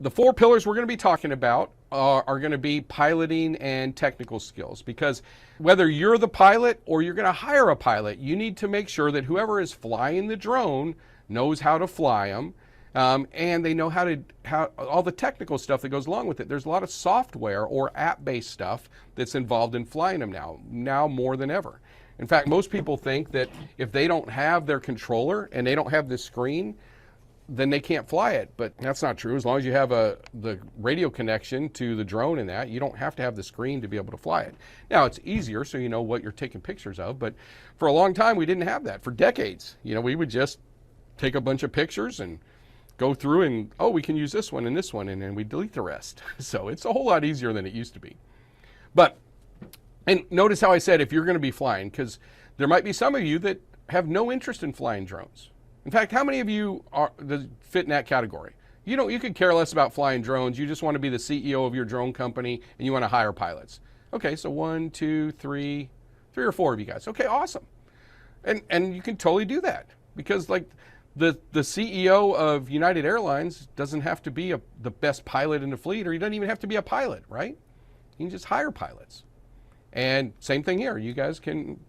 The four pillars we're going to be talking about are going to be piloting and technical skills, because whether you're the pilot or you're going to hire a pilot, you need to make sure that whoever is flying the drone knows how to fly them, and they know how all the technical stuff that goes along with it. There's a lot of software or app-based stuff that's involved in flying them now more than ever. In fact, most people think that if they don't have their controller and they don't have the screen, then they can't fly it. But that's not true. As long as you have the radio connection to the drone and that, you don't have to have the screen to be able to fly it. Now, it's easier so you know what you're taking pictures of, but for a long time we didn't have that. For decades, we would just take a bunch of pictures and go through and, oh, we can use this one, and then we delete the rest. So it's a whole lot easier than it used to be. And notice how I said if you're going to be flying, because there might be some of you that have no interest in flying drones. In fact, how many of you fit in that category? You could care less about flying drones. You just want to be the CEO of your drone company and you want to hire pilots. Okay, so 1, 2, 3 or 4 of you guys. Okay, awesome. And you can totally do that, because like the CEO of United Airlines doesn't have to be the best pilot in the fleet, or he doesn't even have to be a pilot, right? You can just hire pilots. And same thing here. You guys can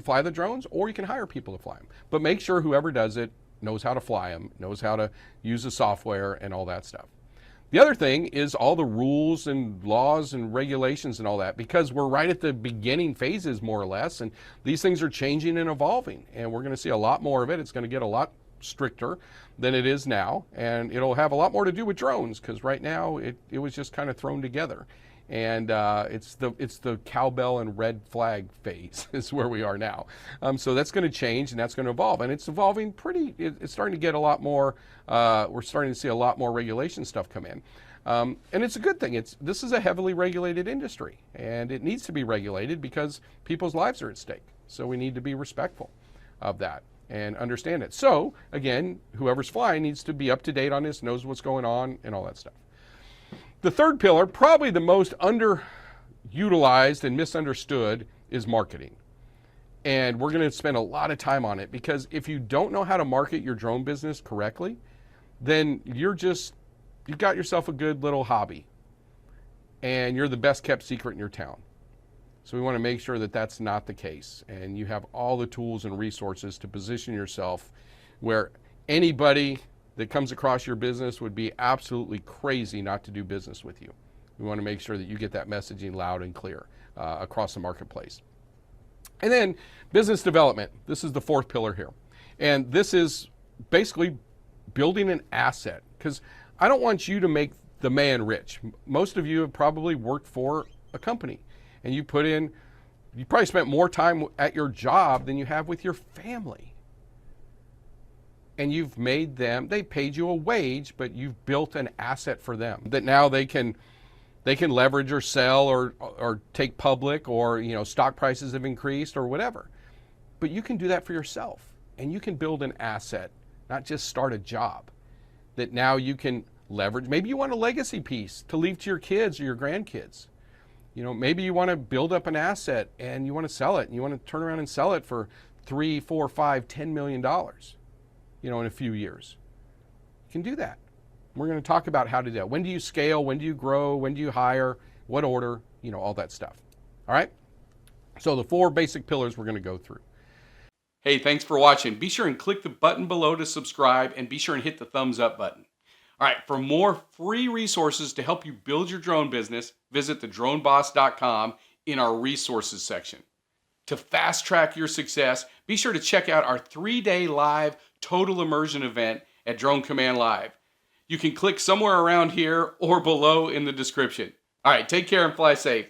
fly the drones, or you can hire people to fly them. But make sure whoever does it knows how to fly them, knows how to use the software and all that stuff. The other thing is all the rules and laws and regulations and all that, because we're right at the beginning phases, more or less, and these things are changing and evolving, and we're going to see a lot more of it. It's going to get a lot stricter than it is now, and it'll have a lot more to do with drones, because right now it was just kind of thrown together. And it's the cowbell and red flag phase is where we are now. So that's going to change and that's going to evolve, and it's evolving it's starting to get a lot more. We're starting to see a lot more regulation stuff come in, and it's a good thing. This is a heavily regulated industry, and it needs to be regulated because people's lives are at stake. So we need to be respectful of that and understand it. So again, whoever's flying needs to be up to date on this, knows what's going on, and all that stuff. The third pillar, probably the most underutilized and misunderstood, is marketing. And we're going to spend a lot of time on it, because if you don't know how to market your drone business correctly, then you've got yourself a good little hobby, and you're the best kept secret in your town. So we want to make sure that that's not the case, and you have all the tools and resources to position yourself where anybody that comes across your business would be absolutely crazy not to do business with you. We want to make sure that you get that messaging loud and clear across the marketplace. And then business development. This is the fourth pillar here. And this is basically building an asset, because I don't want you to make the man rich. Most of you have probably worked for a company, and you probably spent more time at your job than you have with your family. And you've made them, they paid you a wage, but you've built an asset for them that now they can leverage or sell or take public, or stock prices have increased or whatever. But you can do that for yourself, and you can build an asset, not just start a job that now you can leverage. Maybe you want a legacy piece to leave to your kids or your grandkids. Maybe you want to build up an asset and you want to sell it, and you want to turn around and sell it for $3, $4, $5, $10 million. In a few years. You can do that. We're going to talk about how to do that. When do you scale? When do you grow? When do you hire? What order? All that stuff. All right? So the 4 basic pillars we're going to go through. Hey, thanks for watching. Be sure and click the button below to subscribe, and be sure and hit the thumbs up button. All right, for more free resources to help you build your drone business, visit thedroneboss.com in our resources section. To fast track your success, be sure to check out our 3-day live total immersion event at Drone Command Live. You can click somewhere around here or below in the description. All right, take care and fly safe.